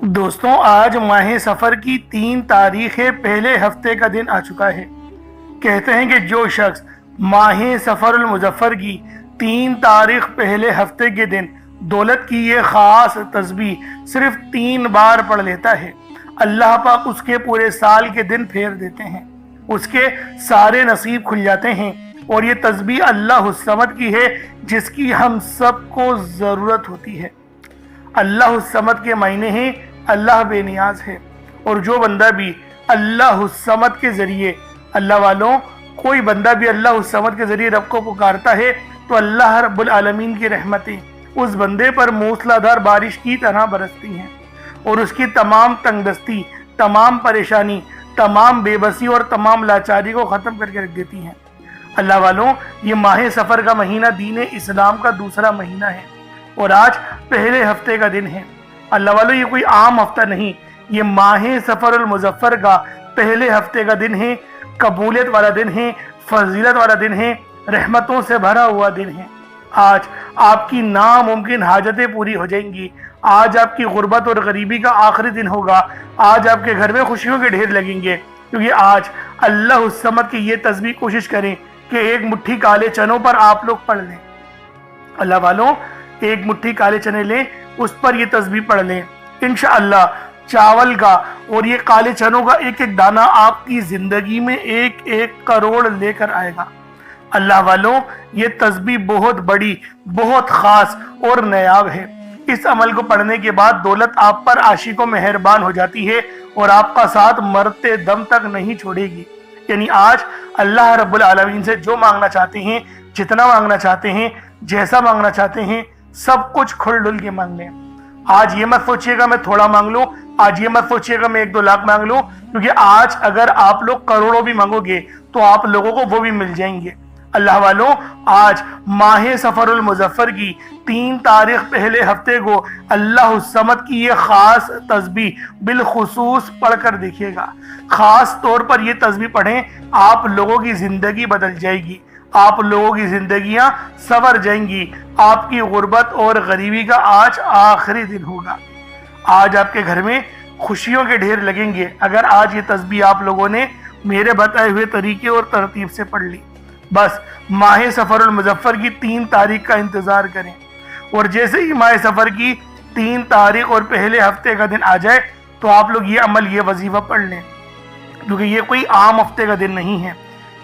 دوستوں، آج ماہ سفر کی 3 تاریخ پہلے ہفتے کا دن آ چکا ہے۔ کہتے ہیں کہ جو شخص ماہ سفر المظفر کی 3 تاریخ پہلے ہفتے کے دن دولت کی یہ خاص تسبیح صرف 3 بار پڑھ لیتا ہے، اللہ پاک اس کے پورے سال کے دن پھیر دیتے ہیں، اس کے سارے نصیب کھل جاتے ہیں۔ اور یہ تسبیح اللہ الصمد کی ہے، جس کی ہم سب کو ضرورت ہوتی ہے۔ اللہ الصمد کے معنی ہیں اللہ بے نیاز ہے، اور جو بندہ بھی اللہ الصمد کے ذریعے، اللہ والوں، کوئی بندہ بھی اللہ الصمد کے ذریعے رب کو پکارتا ہے تو اللہ رب العالمین کی رحمتیں اس بندے پر موسلا دھار بارش کی طرح برستی ہیں، اور اس کی تمام تنگ دستی، تمام پریشانی، تمام بے بسی اور تمام لاچاری کو ختم کر کے رکھ دیتی ہیں۔ اللہ والوں، یہ ماہ سفر کا مہینہ دین اسلام کا دوسرا مہینہ ہے، اور آج پہلے ہفتے کا دن ہے۔ اللہ والوں، یہ کوئی عام ہفتہ نہیں، یہ ماہ سفر المظفر کا پہلے ہفتے کا دن ہے، قبولیت والا دن ہے، فضیلت والا دن ہے، رحمتوں سے بھرا ہوا دن ہے۔ آج آپ کی ناممکن حاجتیں پوری ہو جائیں گی، آج آپ کی غربت اور غریبی کا آخری دن ہوگا، آج آپ کے گھر میں خوشیوں کے ڈھیر لگیں گے، کیونکہ آج اللہ الصمد کی یہ تسبیح کوشش کریں کہ ایک مٹھی کالے چنوں پر آپ لوگ پڑھ لیں۔ اللہ والوں، ایک مٹھی کالے چنے لیں، اس پر یہ تسبیح پڑھ لیں، انشاءاللہ چاول کا اور یہ کالے چنوں کا ایک ایک دانہ آپ کی زندگی میں 1 کروڑ لے کر آئے گا۔ اللہ والوں، یہ تسبیح بہت بڑی، بہت خاص اور نایاب ہے۔ اس عمل کو پڑھنے کے بعد دولت آپ پر عاشق و مہربان ہو جاتی ہے، اور آپ کا ساتھ مرتے دم تک نہیں چھوڑے گی۔ یعنی آج اللہ رب العالمین سے جو مانگنا چاہتے ہیں، جتنا مانگنا چاہتے ہیں، جیسا مانگنا چاہتے ہیں، سب کچھ کھل ڈل کے مانگ لیں۔ آج یہ مت سوچیے گا میں تھوڑا مانگ لوں، آج یہ مت سوچیے گا میں 1-2 لاکھ مانگ لوں، کیونکہ آج اگر آپ لوگ کروڑوں بھی مانگو گے تو آپ لوگوں کو وہ بھی مل جائیں گے۔ اللہ والوں، آج ماہ سفر المظفر کی 3 تاریخ پہلے ہفتے کو اللہ الصمد کی یہ خاص تسبیح بالخصوص پڑھ کر دیکھیے گا۔ خاص طور پر یہ تسبیح پڑھیں، آپ لوگوں کی زندگی بدل جائے گی، آپ لوگوں کی زندگیاں سنور جائیں گی۔ آپ کی غربت اور غریبی کا آج آخری دن ہوگا۔ آج آپ کے گھر میں خوشیوں کے ڈھیر لگیں گے اگر آج یہ تسبیح آپ لوگوں نے میرے بتائے ہوئے طریقے اور ترتیب سے پڑھ لی۔ بس ماہ سفر المظفر کی 3 تاریخ کا انتظار کریں، اور جیسے ہی ماہ سفر کی 3 تاریخ اور پہلے ہفتے کا دن آ جائے تو آپ لوگ یہ عمل، یہ وظیفہ پڑھ لیں، کیونکہ یہ کوئی عام ہفتے کا دن نہیں ہے۔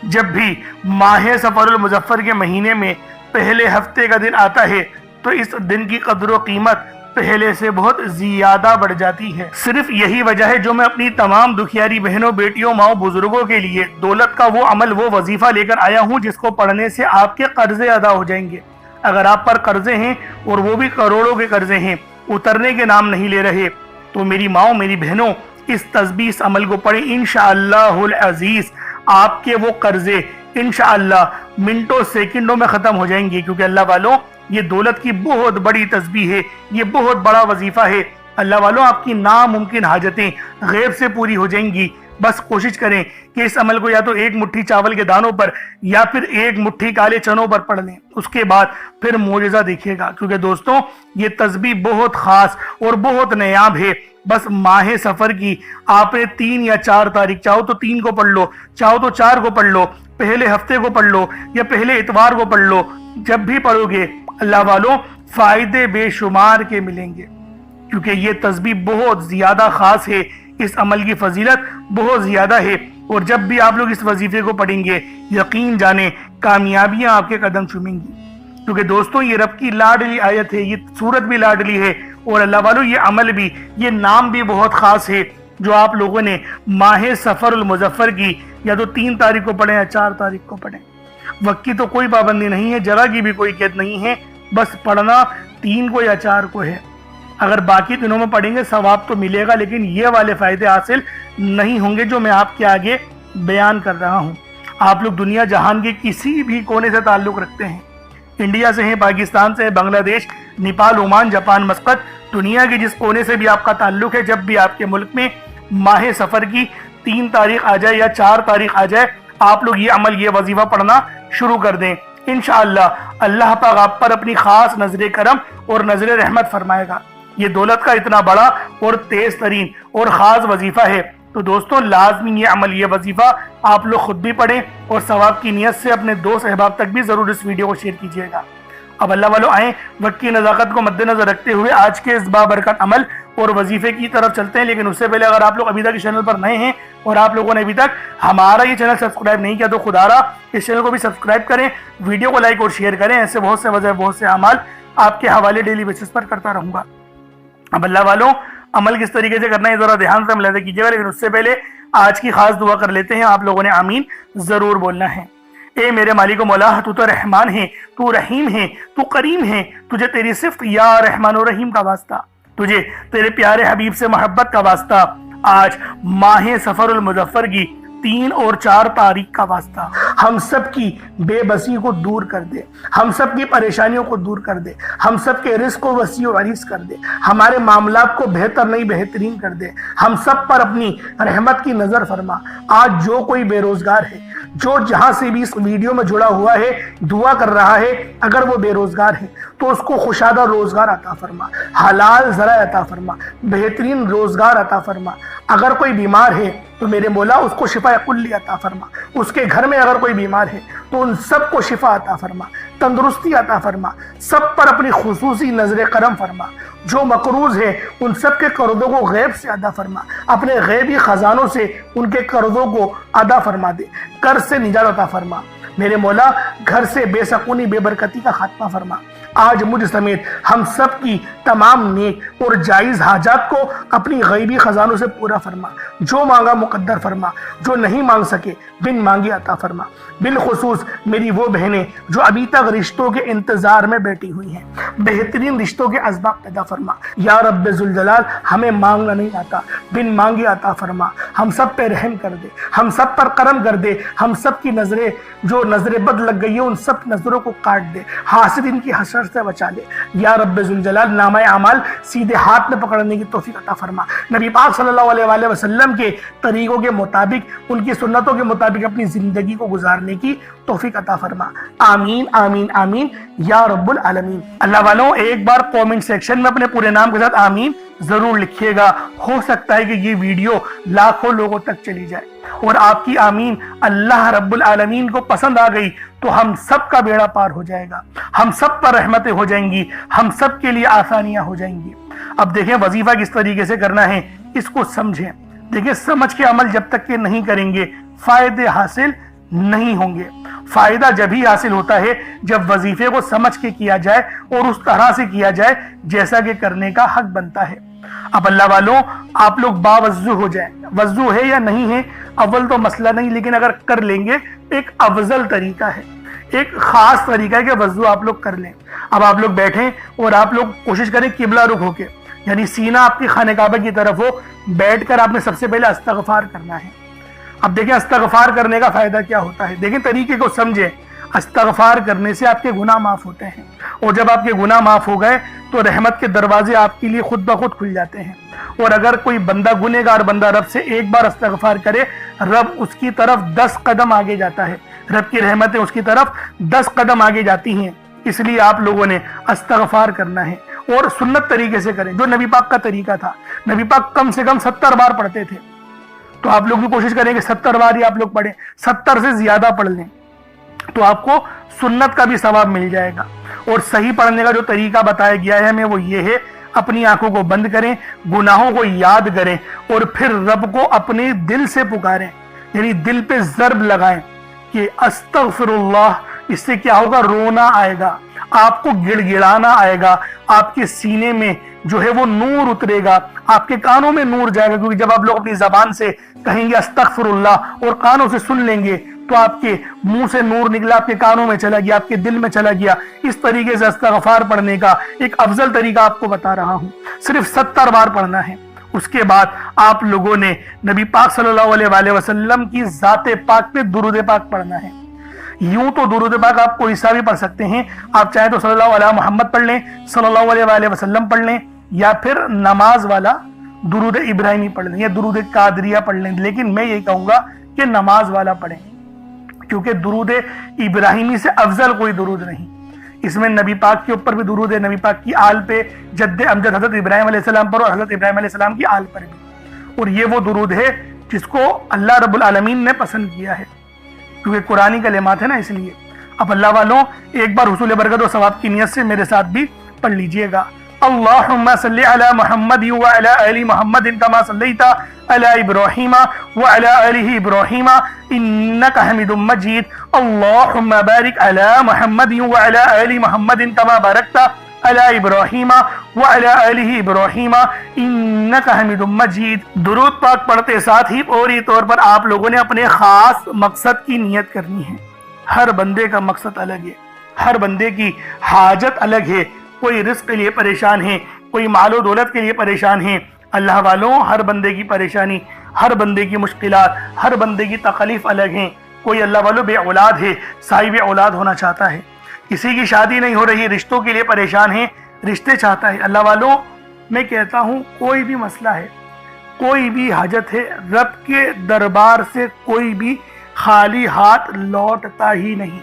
جب بھی ماہ سفر المظفر کے مہینے میں پہلے ہفتے کا دن آتا ہے تو اس دن کی قدر و قیمت پہلے سے بہت زیادہ بڑھ جاتی ہے۔ صرف یہی وجہ ہے جو میں اپنی تمام دکھیاری بہنوں، بیٹیوں، ماؤں، بزرگوں کے لیے دولت کا وہ عمل، وہ وظیفہ لے کر آیا ہوں جس کو پڑھنے سے آپ کے قرضے ادا ہو جائیں گے۔ اگر آپ پر قرضے ہیں اور وہ بھی کروڑوں کے قرضے ہیں، اترنے کے نام نہیں لے رہے، تو میری ماؤں، میری بہنوں، اس تسبیح، اس عمل کو پڑھیں، انشاءاللہ العزیز آپ کے وہ قرضے انشاءاللہ منٹوں سیکنڈوں میں ختم ہو جائیں گے، کیونکہ اللہ والوں، یہ دولت کی بہت بڑی تسبیح ہے، یہ بہت بڑا وظیفہ ہے۔ اللہ والوں، آپ کی ناممکن حاجتیں غیب سے پوری ہو جائیں گی۔ بس کوشش کریں کہ اس عمل کو یا تو 1 مٹھی چاول کے دانوں پر یا پھر 1 مٹھی کالے چنوں پر پڑھ لیں، اس کے بعد پھر معجزہ دیکھیے گا، کیونکہ دوستوں یہ تسبیح بہت خاص اور بہت نایاب ہے۔ بس ماہ سفر کی آپ نے 3 یا 4 تاریخ، چاہو تو 3 کو پڑھ لو، چاہو تو 4 کو پڑھ لو، پہلے ہفتے کو پڑھ لو یا پہلے اتوار کو پڑھ لو، جب بھی پڑھو گے اللہ والوں فائدے بے شمار کے ملیں گے، کیونکہ یہ تسبیح بہت زیادہ خاص ہے، اس عمل کی فضیلت بہت زیادہ ہے، اور جب بھی آپ لوگ اس وظیفے کو پڑھیں گے یقین جانیں کامیابیاں آپ کے قدم چومیں گی، کیونکہ دوستوں یہ رب کی لاڈلی آیت ہے، یہ سورت بھی لاڈلی ہے، اور اللہ والوں یہ عمل بھی، یہ نام بھی بہت خاص ہے، جو آپ لوگوں نے ماہ سفر المظفر کی یا تو 3 تاریخ کو پڑھیں یا 4 تاریخ کو پڑھیں۔ وقت کی تو کوئی پابندی نہیں ہے، جگہ کی بھی کوئی قید نہیں ہے، بس پڑھنا 3 کو یا 4 کو ہے۔ اگر باقی دنوں میں پڑھیں گے ثواب تو ملے گا، لیکن یہ والے فائدے حاصل نہیں ہوں گے جو میں آپ کے آگے بیان کر رہا ہوں۔ آپ لوگ دنیا جہان کے کسی بھی کونے سے تعلق رکھتے ہیں، انڈیا سے ہیں، پاکستان سے ہیں، بنگلہ دیش، نیپال، عمان، جاپان، مسقط، دنیا کے جس کونے سے بھی آپ کا تعلق ہے، جب بھی آپ کے ملک میں ماہ سفر کی 3 تاریخ آ جائے یا 4 تاریخ آ جائے، آپ لوگ یہ عمل، یہ وظیفہ پڑھنا شروع کر دیں۔ انشاءاللہ اللہ پاک آپ پر اپنی خاص نظر کرم اور نظر رحمت فرمائے گا۔ یہ دولت کا اتنا بڑا اور تیز ترین اور خاص وظیفہ ہے۔ تو دوستوں لازمی یہ عمل، یہ وظیفہ آپ لوگ خود بھی پڑھیں اور ثواب کی نیت سے اپنے دوست احباب تک بھی ضرور اس ویڈیو کو شیئر کیجیے گا۔ اب اللہ والوں آئیں وقت کی نزاکت کو مد نظر رکھتے ہوئے آج کے اس بابرکت عمل اور وظیفے کی طرف چلتے ہیں۔ لیکن اس سے پہلے اگر آپ لوگ ابھی تک اس چینل پر نئے ہیں اور آپ لوگوں نے ابھی تک ہمارا یہ چینل سبسکرائب نہیں کیا تو خدا رہا اس چینل کو بھی سبسکرائب کریں، ویڈیو کو لائک اور شیئر کریں۔ ایسے بہت سے وظائف، بہت سے اعمال آپ کے حوالے ڈیلی بیسس پر کرتا رہوں گا۔ اب اللہ والوں عمل کس طریقے سے کرنا ہے ذرا دھیان سے ملاحظہ کیجیے گا، لیکن اس سے پہلے آج کی خاص دعا کر لیتے ہیں۔ آپ لوگوں نے آمین ضرور بولنا ہے۔ اے میرے مالک و مولا، تو رحمان ہے، تو رحیم ہے، تو کریم ہے، تجھے تیری صفت یا رحمان و رحیم کا واسطہ، تجھے تیرے پیارے حبیب سے محبت کا واسطہ، آج ماہ سفر المظفر کی 3 اور 4 تاریخ کا واسطہ ہم سب کی بے بسی کو دور کر دے، ہم سب کی پریشانیوں کو دور کر دے، ہم سب کے رزق کو وسیع و عریض کر دے، ہمارے معاملات کو بہتر نہیں بہترین کر دے، ہم سب پر اپنی رحمت کی نظر فرما۔ آج جو کوئی بے روزگار ہے، جو جہاں سے بھی اس ویڈیو میں جڑا ہوا ہے دعا کر رہا ہے، اگر وہ بے روزگار ہے تو اس کو خوشادہ روزگار عطا فرما، حلال ذرائع عطا فرما، بہترین روزگار عطا فرما۔ اگر کوئی بیمار ہے تو میرے مولا اس کو شفا کلی عطا فرما، اس کے گھر میں اگر کوئی بیمار ہے تو ان سب کو شفا عطا فرما، تندرستی عطا فرما، سب پر اپنی خصوصی نظر کرم فرما۔ جو مقروض ہے ان سب کے قرضوں کو غیب سے ادا فرما، اپنے غیبی خزانوں سے ان کے قرضوں کو ادا فرما دے، قرض سے نجات عطا فرما۔ میرے مولا گھر سے بے سکونی بے برکتی کا خاتمہ فرما۔ آج مجھ سمیت ہم سب کی تمام نیک اور جائز حاجات کو اپنی غیبی خزانوں سے پورا فرما، جو مانگا مقدر فرما، جو نہیں مانگ سکے بن مانگے عطا فرما۔ بالخصوص میری وہ بہنیں جو ابھی تک رشتوں کے انتظار میں بیٹھی ہوئی ہیں، بہترین رشتوں کے اسباب پیدا فرما۔ یا رب ذوالجلال ہمیں مانگنا نہیں آتا، بن مانگے عطا فرما۔ ہم سب پہ رحم کر دے، ہم سب پر کرم کر دے، ہم سب کی نظریں جو نظر بد لگ گئی ہے ان سب نظروں کو کاٹ دے، حاسدین کی حسد سے بچا لے۔ یا رب ذوالجلال نامہ اعمال سیدھے ہاتھ میں پکڑنے کی توفیق عطا فرما۔ نبی پاک صلی اللہ علیہ وآلہ وسلم کے طریقوں کے مطابق، ان کی سنتوں کے مطابق اپنی زندگی کو گزارنے کی توفیق عطا فرما۔ آمین آمین آمین یا رب العالمین۔ اللہ والوں ایک بار کومنٹ سیکشن میں اپنے پورے نام کے ساتھ آمین ضرور لکھیے گا۔ ہو سکتا ہے کہ یہ ویڈیو لاکھوں لوگوں تک چلی جائے اور آپ کی آمین اللہ رب العالمین کو پسند آ گئی تو ہم سب کا بیڑا پار ہو جائے گا، ہم سب پر رحمتیں ہو جائیں گی، ہم سب کے لیے آسانیاں ہو جائیں گی۔ اب دیکھیں وظیفہ کس طریقے سے کرنا ہے، اس کو سمجھیں۔ دیکھیں سمجھ کے عمل جب تک کہ نہیں کریں گے فائدے حاصل نہیں ہوں گے۔ فائدہ جب ہی حاصل ہوتا ہے جب وظیفے کو سمجھ کے کیا جائے اور اس طرح سے کیا جائے جیسا کہ کرنے کا حق بنتا ہے۔ اب اللہ والوں آپ لوگ باوضو ہو جائیں، وضو ہے یا نہیں ہے اول تو مسئلہ نہیں، لیکن اگر کر لیں گے ایک افضل طریقہ ہے، ایک خاص طریقہ ہے کہ وضو آپ لوگ کر لیں۔ اب آپ لوگ بیٹھیں اور آپ لوگ کوشش کریں قبلہ رخ ہو کے، یعنی سینہ آپ کی خانہ کعبہ کی طرف ہو، بیٹھ کر آپ نے سب سے پہلے استغفار کرنا ہے۔ اب دیکھیں استغفار کرنے کا فائدہ کیا ہوتا ہے، دیکھیں طریقے کو سمجھیں۔ استغفار کرنے سے آپ کے گناہ معاف ہوتے ہیں، اور جب آپ کے گناہ معاف ہو گئے تو رحمت کے دروازے آپ کے لیے خود بخود کھل جاتے ہیں۔ اور اگر کوئی بندہ گنہگار بندہ رب سے ایک بار استغفار کرے، رب اس کی طرف 10 قدم آگے جاتا ہے، رب کی رحمتیں اس کی طرف 10 قدم آگے جاتی ہیں۔ اس لیے آپ لوگوں نے استغفار کرنا ہے اور سنت طریقے سے کریں جو نبی پاک کا طریقہ تھا۔ نبی پاک کم سے کم 70 بار پڑھتے تھے، تو آپ لوگ بھی کوشش کریں کہ 70 بار ہی آپ لوگ پڑھیں، 70 سے زیادہ پڑھ لیں تو آپ کو سنت کا بھی ثواب مل جائے گا۔ اور صحیح پڑھنے کا جو طریقہ بتایا گیا ہے ہمیں وہ یہ ہے، اپنی آنکھوں کو بند کریں، گناہوں کو یاد کریں اور پھر رب کو اپنے دل سے پکاریں، یعنی دل پہ ضرب لگائیں کہ استغفر اللہ۔ اس سے کیا ہوگا، رونا آئے گا، آپ کو گڑ گڑانا آئے گا، آپ کے سینے میں جو ہے وہ نور اترے گا، آپ کے کانوں میں نور جائے گا، کیونکہ جب آپ لوگ اپنی زبان سے کہیں گے استغفر اللہ اور کانوں سے سن لیں گے تو آپ کے منہ سے نور نکلا، آپ کے کانوں میں چلا گیا، آپ کے دل میں چلا گیا۔ اس طریقے سے استغفار پڑھنے کا ایک افضل طریقہ آپ کو بتا رہا ہوں، صرف 70 بار پڑھنا ہے۔ اس کے بعد آپ لوگوں نے نبی پاک صلی اللہ علیہ وآلہ وسلم کی ذات پاک پہ درود پاک پڑھنا ہے۔ یوں تو درود پاک آپ کوئی سا بھی پڑھ سکتے ہیں، آپ چاہیں تو صلی اللہ علیہ محمد پڑھ لیں، صلی اللہ علیہ وآلہ وسلم پڑھ لیں، یا پھر نماز والا درود ابراہیمی پڑھ لیں یا درود قادریہ پڑھ لیں، لیکن میں یہ کہوں گا کہ نماز والا پڑھیں، کیونکہ درود ابراہیمی سے افضل کوئی درود نہیں۔ اس میں نبی پاک کے اوپر بھی درود ہے، نبی پاک کی آل پہ، جد امجد حضرت ابراہیم علیہ السلام پر اور حضرت ابراہیم علیہ السلام کی آل پر بھی، اور یہ وہ درود ہے جس کو اللہ رب العالمین نے پسند کیا ہے، کیونکہ قرآنی کلمات ہیں نا، اس لیے۔ اب اللہ والوں ایک بار حصول برکت و ثواب کی نیت سے میرے ساتھ بھی پڑھ لیجئے گا۔ اللہم صلی علی محمد وعلی آل محمد کما صلیت علی ابراہیم وعلی آل ابراہیم انک حمید مجید۔ اللہم بارک علی محمد وعلی آل محمد کما بارکت علی ابراہیم وعلی آل ابراہیم انک حمید مجید۔ درود پاک پڑھتے ساتھ ہی فوری طور پر آپ لوگوں نے اپنے خاص مقصد کی نیت کرنی ہے۔ ہر بندے کا مقصد الگ ہے، ہر بندے کی حاجت الگ ہے، کوئی رزق کے لیے پریشان ہے، کوئی مال و دولت کے لیے پریشان ہے۔ اللہ والوں ہر بندے کی پریشانی، ہر بندے کی مشکلات، ہر بندے کی تکلیف الگ ہیں۔ کوئی اللہ والوں بے اولاد ہے، صاحب اولاد ہونا چاہتا ہے، کسی کی شادی نہیں ہو رہی، رشتوں کے لیے پریشان ہے، رشتے چاہتا ہے۔ اللہ والوں میں کہتا ہوں کوئی بھی مسئلہ ہے، کوئی بھی حاجت ہے، رب کے دربار سے کوئی بھی خالی ہاتھ لوٹتا ہی نہیں۔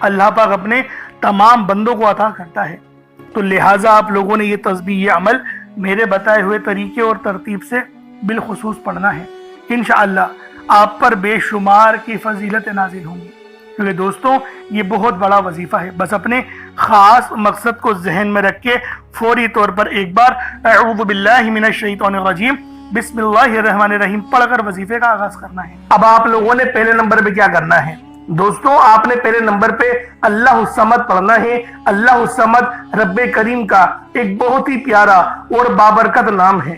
اللہ پاک اپنے تمام بندوں کو عطا کرتا ہے، تو لہٰذا آپ لوگوں نے یہ تسبیح، یہ عمل میرے بتائے ہوئے طریقے اور ترتیب سے بالخصوص پڑھنا ہے۔ انشاءاللہ آپ پر بے شمار کی فضیلت نازل ہوں گی، کیونکہ دوستوں یہ بہت بڑا وظیفہ ہے۔ بس اپنے خاص مقصد کو ذہن میں رکھ کے فوری طور پر ایک بار اعوذ باللہ من الشیطان الرجیم بسم اللہ الرحمن الرحیم پڑھ کر وظیفے کا آغاز کرنا ہے۔ اب آپ لوگوں نے پہلے نمبر پہ کیا کرنا ہے دوستوں؟ آپ نے پہلے نمبر پہ اللہ الصمد پڑھنا ہے۔ اللہ الصمد رب کریم کا ایک بہت ہی پیارا اور بابرکت نام ہے۔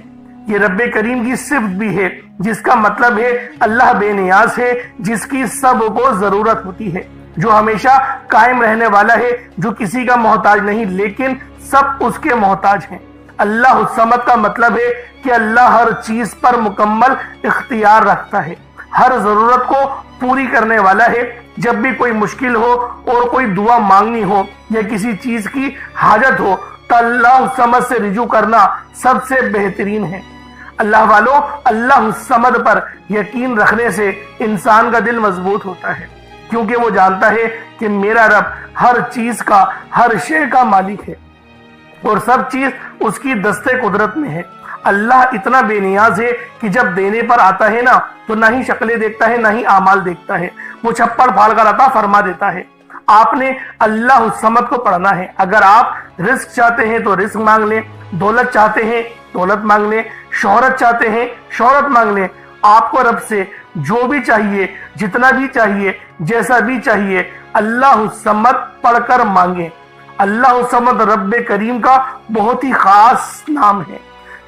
یہ رب کریم کی صفت بھی ہے، جس کا مطلب ہے اللہ بے نیاز ہے، جس کی سب کو ضرورت ہوتی ہے، جو ہمیشہ قائم رہنے والا ہے، جو کسی کا محتاج نہیں لیکن سب اس کے محتاج ہیں۔ اللہ الصمد کا مطلب ہے کہ اللہ ہر چیز پر مکمل اختیار رکھتا ہے، ہر ضرورت کو پوری کرنے والا ہے۔ جب بھی کوئی مشکل ہو اور کوئی دعا مانگنی ہو یا کسی چیز کی حاجت ہو تو اللہ الصمد سے رجوع کرنا سب سے بہترین ہے۔ اللہ والوں اللہ الصمد پر یقین رکھنے سے انسان کا دل مضبوط ہوتا ہے، کیونکہ وہ جانتا ہے کہ میرا رب ہر چیز کا، ہر شے کا مالک ہے اور سب چیز اس کی دست قدرت میں ہے۔ اللہ اتنا بے نیاز ہے کہ جب دینے پر آتا ہے نا تو نہ ہی شکلیں دیکھتا ہے، نہ ہی اعمال دیکھتا ہے، وہ چھپڑ پھاڑ کر عطا فرما دیتا ہے۔ آپ نے اللہ الصمد کو پڑھنا ہے۔ اگر آپ رزق چاہتے ہیں تو رزق مانگ لیں، دولت چاہتے ہیں دولت مانگ لیں، شہرت چاہتے ہیں شہرت مانگ لیں۔ آپ کو رب سے جو بھی چاہیے، جتنا بھی چاہیے، جیسا بھی چاہیے، اللہ الصمد پڑھ کر مانگیں۔ اللہ الصمد رب کریم کا بہت ہی خاص نام ہے،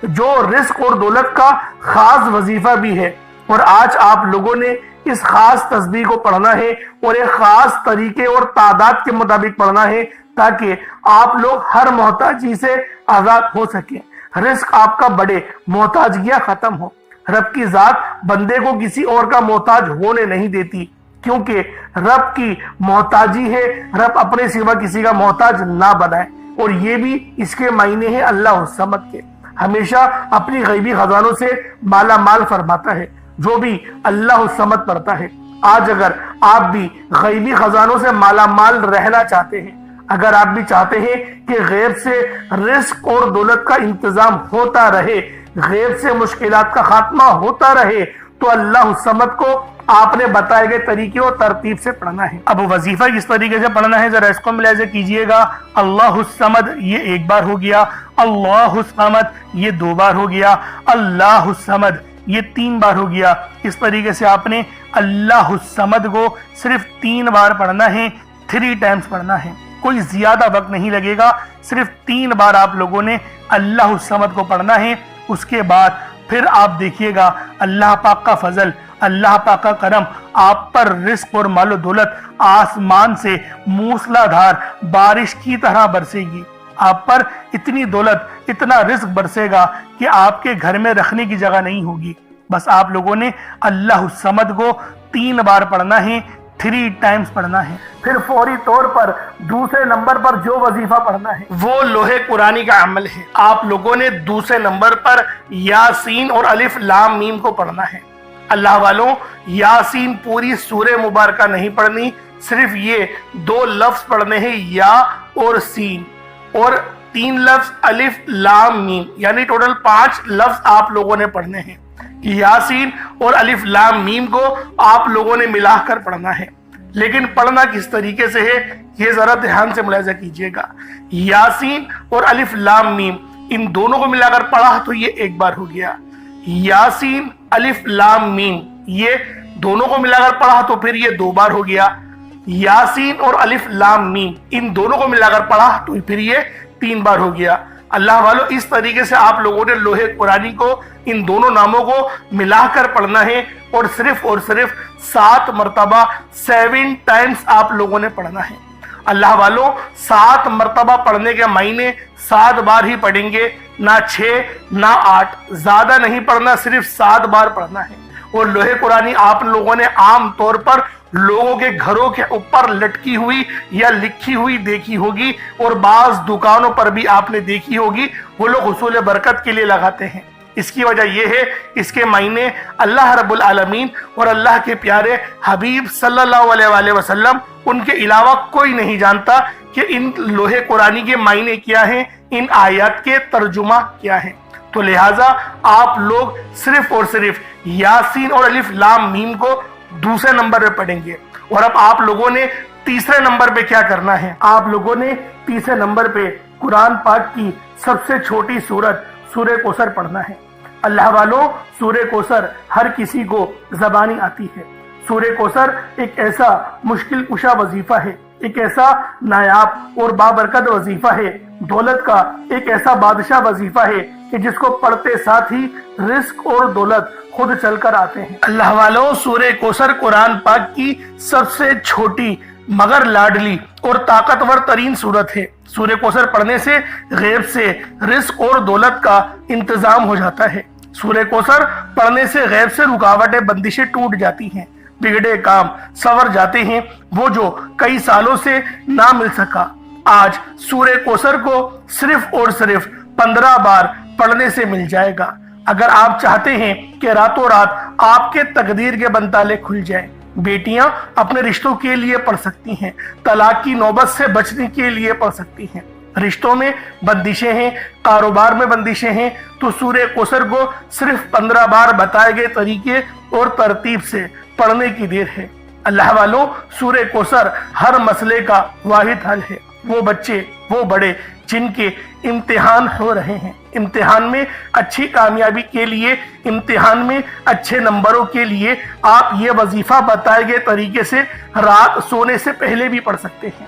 جو رزق اور دولت کا خاص وظیفہ بھی ہے۔ اور آج آپ لوگوں نے اس خاص تسبیح کو پڑھنا ہے اور ایک خاص طریقے اور تعداد کے مطابق پڑھنا ہے، تاکہ آپ لوگ ہر محتاجی سے آزاد ہو سکیں، رزق آپ کا بڑھے، محتاجیاں ختم ہو۔ رب کی ذات بندے کو کسی اور کا محتاج ہونے نہیں دیتی، کیونکہ رب کی محتاجی ہے، رب اپنے سوا کسی کا محتاج نہ بنائے، اور یہ بھی اس کے معنی ہے اللہ الصمد کے، ہمیشہ اپنی غیبی خزانوں سے مالا مال فرماتا ہے جو بھی اللہ الصمد پڑھتا ہے۔ آج اگر آپ بھی غیبی خزانوں سے مالا مال رہنا چاہتے ہیں، اگر آپ بھی چاہتے ہیں کہ غیب سے رزق اور دولت کا انتظام ہوتا رہے، غیب سے مشکلات کا خاتمہ ہوتا رہے، تو اللہ الصمد کو آپ نے بتائے گئے طریقے اور ترتیب سے پڑھنا ہے۔ اب وظیفہ کس طریقے سے پڑھنا ہے ذرا اس کو ملاحظہ کیجئے گا۔ اللہ الصمد یہ ایک بار ہو گیا، اللہ الصمد یہ دو بار ہو گیا، اللہ الصمد یہ تین بار ہو گیا۔ اس طریقے سے آپ نے اللہ الصمد کو صرف 3 بار پڑھنا ہے، 3 ٹائمز پڑھنا ہے، کوئی زیادہ وقت نہیں لگے گا، صرف 3 بار آپ لوگوں نے اللہ الصمد کو پڑھنا ہے۔ اس کے بعد پھر آپ دیکھیے گا اللہ پاک کا فضل، اللہ پاک کا کرم، آپ پر رزق اور مال و دولت آسمان سے موسلا دھار بارش کی طرح برسے گی۔ آپ پر اتنی دولت، اتنا رزق برسے گا کہ آپ کے گھر میں رکھنے کی جگہ نہیں ہوگی۔ بس آپ لوگوں نے اللہ الصمد کو 3 بار پڑھنا ہے، 3 ٹائمز پڑھنا ہے۔ پھر فوری طور پر دوسرے نمبر پر جو وظیفہ پڑھنا ہے وہ لوحے قرآنی کا عمل ہے۔ آپ لوگوں نے دوسرے نمبر پر یاسین اور الف لام میم کو پڑھنا ہے۔ اللہ والوں یاسین پوری سورہ مبارکہ نہیں پڑھنی، صرف یہ 2 لفظ پڑھنے ہیں، یا اور سین اور 3 لفظ الف لام میم، یعنی ٹوٹل 5 لفظ آپ لوگوں نے پڑھنے ہیں۔ یاسین اور الف لام میم کو آپ لوگوں نے ملا کر پڑھنا ہے، لیکن پڑھنا کس طریقے سے ہے یہ ذرا دھیان سے ملاحظہ کیجئے گا۔ یاسین اور الف لام میم ان دونوں کو ملا کر پڑھا تو یہ ایک بار ہو گیا، یاسین الف لام میم یہ دونوں کو ملا کر پڑھا تو پھر یہ 2 بار ہو گیا، یاسین اور الف لام میم ان دونوں کو ملا کر پڑھا تو پھر یہ 3 بار ہو گیا۔ اللہ والو اس طریقے سے آپ لوگوں نے لوح قرآنی کو ان دونوں ناموں کو ملا کر پڑھنا ہے، اور صرف 7 مرتبہ 7 ٹائمز آپ لوگوں نے پڑھنا ہے۔ اللہ والو 7 مرتبہ پڑھنے کے معنی 7 بار ہی پڑھیں گے، نہ 6 نہ 8، زیادہ نہیں پڑھنا، صرف 7 بار پڑھنا ہے۔ اور لوح قرآنی آپ لوگوں نے عام طور پر لوگوں کے گھروں کے اوپر لٹکی ہوئی یا لکھی ہوئی دیکھی ہوگی، اور بعض دکانوں پر بھی آپ نے دیکھی ہوگی، وہ لوگ حصول برکت کے لیے لگاتے ہیں۔ اس کی وجہ یہ ہے اس کے معنی اللہ رب العالمین اور اللہ کے پیارے حبیب صلی اللہ علیہ وآلہ وسلم ان کے علاوہ کوئی نہیں جانتا کہ ان لوح قرآنی کے معنی کیا ہیں، ان آیات کے ترجمہ کیا ہیں۔ تو لہٰذا آپ لوگ صرف اور صرف یاسین اور الف لام میم کو دوسرے نمبر پہ پڑھیں گے، اور اب آپ لوگوں نے تیسرے نمبر پہ کیا کرنا ہے؟ آپ لوگوں نے تیسرے نمبر پہ قرآن پاک کی سب سے چھوٹی سورت سورہ کوثر پڑھنا ہے۔ اللہ والوں سورہ کوثر ہر کسی کو زبانی آتی ہے۔ سورہ کوثر ایک ایسا مشکل کشا وظیفہ ہے، ایک ایسا نایاب اور بابرکت وظیفہ ہے، دولت کا ایک ایسا بادشاہ وظیفہ ہے کہ جس کو پڑھتے ساتھ ہی رزق اور دولت خود چل کر آتے ہیں۔ اللہ والوں سورہ کوثر قرآن پاک کی سب سے چھوٹی مگر لاڈلی اور طاقتور ترین سورت ہے۔ سورہ کوثر پڑھنے سے غیب سے رزق اور دولت کا انتظام ہو جاتا ہے۔ سورہ کوثر پڑھنے سے غیب سے رکاوٹیں بندشیں ٹوٹ جاتی ہیں، بگڑے کام سنور جاتے ہیں، وہ جو کئی سالوں سے نہ مل سکا آج سورہ کوثر کو صرف اور صرف 15 بار پڑھنے سے مل جائے گا۔ اگر آپ چاہتے ہیں کہ راتوں رات آپ کے تقدیر کے بنتالے کھل جائیں، بیٹیاں اپنے رشتوں کے لیے پڑھ سکتی ہیں، طلاق کی نوبت سے بچنے کے لیے پڑھ سکتی ہیں، رشتوں میں بندشیں ہیں، کاروبار میں بندشیں ہیں، تو سورہ کوثر کو صرف 15 بار بتائے گئے طریقے اور ترتیب سے پڑھنے کی دیر ہے۔ اللہ والوں سورہ کوثر ہر مسئلے کا واحد حل ہے۔ وہ بچے وہ بڑے جن کے امتحان ہو رہے ہیں، امتحان میں اچھی کامیابی کے لیے، امتحان میں اچھے نمبروں کے لیے آپ یہ وظیفہ بتائے گئے طریقے سے رات سونے سے پہلے بھی پڑھ سکتے ہیں۔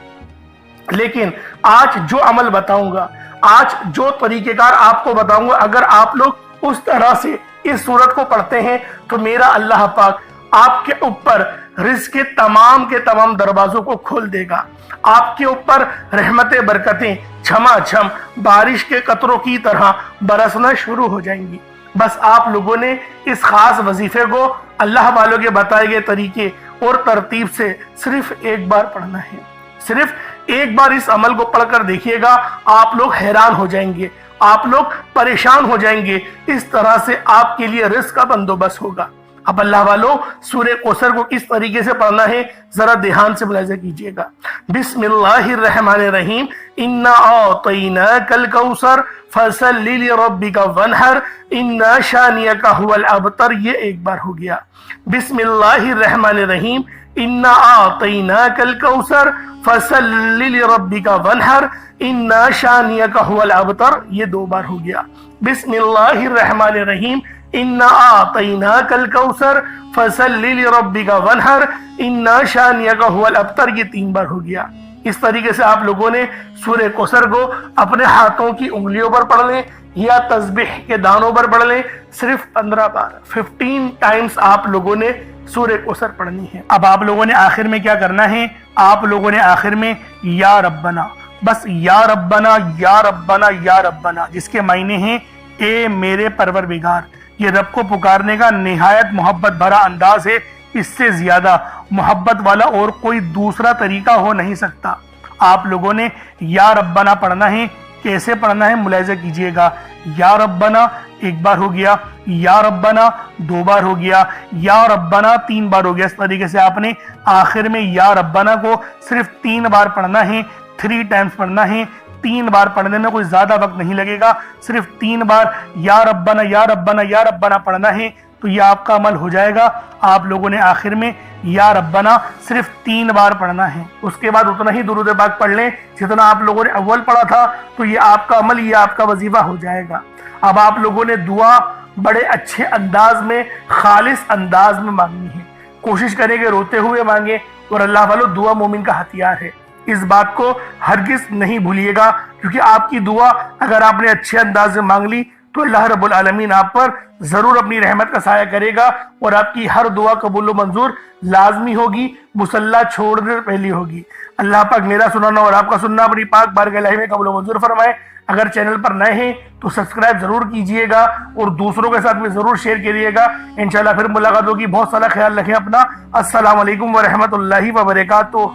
لیکن آج جو عمل بتاؤں گا، آج جو طریقہ کار آپ کو بتاؤں گا، اگر آپ لوگ اس طرح سے اس سورت کو پڑھتے ہیں تو میرا اللہ پاک آپ کے اوپر رزق کے تمام دروازوں کو کھول دے گا۔ آپ کے اوپر رحمتیں برکتیں جھما جھم بارش کے قطروں کی طرح برسنا شروع ہو جائیں گی۔ بس آپ لوگوں نے اس خاص وظیفے کو اللہ والوں کے بتائے گئے طریقے اور ترتیب سے صرف ایک بار پڑھنا ہے۔ صرف ایک بار اس عمل کو پڑھ کر دیکھیے گا، آپ لوگ حیران ہو جائیں گے، آپ لوگ پریشان ہو جائیں گے، اس طرح سے آپ کے لیے رزق کا بندوبست ہوگا۔ اب اللہ والوں سورہ کوثر کو کس طریقے سے پڑھنا ہے ذرا دھیان سے ملاحظہ کیجئے گا۔ بسم اللہ الرحمن الرحیم، انا اعطیناک الکوثر فصل لربک وانحر ان شانئک هو الابتر، یہ ایک بار ہو گیا۔ بسم اللہ الرحمن الرحیم، انا اعطیناک الکوثر فصل لربک وانحر ان شانئک هو الابتر، یہ 2 بار ہو گیا۔ بسم اللہ الرحمن الرحیم، انا اعطیناک الکوثر فصل لربک وانحر ان شانئک هو الابتر، یہ 3 بار ہو گیا۔ اس طریقے سے آپ لوگوں نے سورہ کوثر کو اپنے ہاتھوں کی انگلیوں پر پڑھ لیں یا تسبیح کے دانوں پر پڑھ لیں، صرف 15 بار 15 ٹائمز آپ لوگوں نے سورہ کوثر پڑھنی ہے۔ اب آپ لوگوں نے آخر میں کیا کرنا ہے؟ آپ لوگوں نے آخر میں یا ربنا، بس یا ربنا یا ربنا یا ربنا، جس کے معنی ہیں اے میرے پروردگار۔ یہ رب کو پکارنے کا نہایت محبت بھرا انداز ہے، اس سے زیادہ محبت والا اور کوئی دوسرا طریقہ ہو نہیں سکتا۔ آپ لوگوں نے یا ربنا پڑھنا ہے۔ کیسے پڑھنا ہے ملاحظہ کیجئے گا۔ یا ربنا 1 بار ہو گیا، یا ربنا 2 بار ہو گیا، یا ربنا 3 بار ہو گیا۔ اس طریقے سے آپ نے آخر میں یا ربنا کو صرف 3 بار پڑھنا ہے۔ 3 ٹائمز پڑھنا ہے، 3 بار پڑھنے میں کوئی زیادہ وقت نہیں لگے گا، صرف 3 بار یا ربنا یا ربنا یا ربنا پڑھنا ہے تو یہ آپ کا عمل ہو جائے گا۔ آپ لوگوں نے آخر میں یا ربنا صرف 3 بار پڑھنا ہے، اس کے بعد اتنا ہی درود پاک پڑھ لیں جتنا آپ لوگوں نے اول پڑھا تھا، تو یہ آپ کا عمل، یہ آپ کا وظیفہ ہو جائے گا۔ اب آپ لوگوں نے دعا بڑے اچھے انداز میں، خالص انداز میں مانگنی ہے، کوشش کریں کہ روتے ہوئے مانگیں، اور اللہ والو دعا مومن کا ہتھیار ہے، اس بات کو ہرگز نہیں بھولیے گا، کیونکہ آپ کی دعا اگر آپ نے اچھے انداز میں مانگ لی تو اللہ رب العالمین آپ پر ضرور اپنی رحمت کا سایہ کرے گا، اور آپ کی ہر دعا قبول و منظور لازمی ہوگی، مصلی چھوڑنے سے پہلی ہوگی۔ اللہ پاک میرا سنانا اور آپ کا سننا اپنی پاک بارگاہ الہی میں قبول و منظور فرمائے۔ اگر چینل پر نئے ہیں تو سبسکرائب ضرور کیجئے گا اور دوسروں کے ساتھ میں ضرور شیئر کیجئے گا۔ انشاءاللہ پھر ملاقات ہوگی، بہت سارا خیال رکھیں اپنا۔ السلام علیکم ورحمۃ اللہ وبرکاتہ۔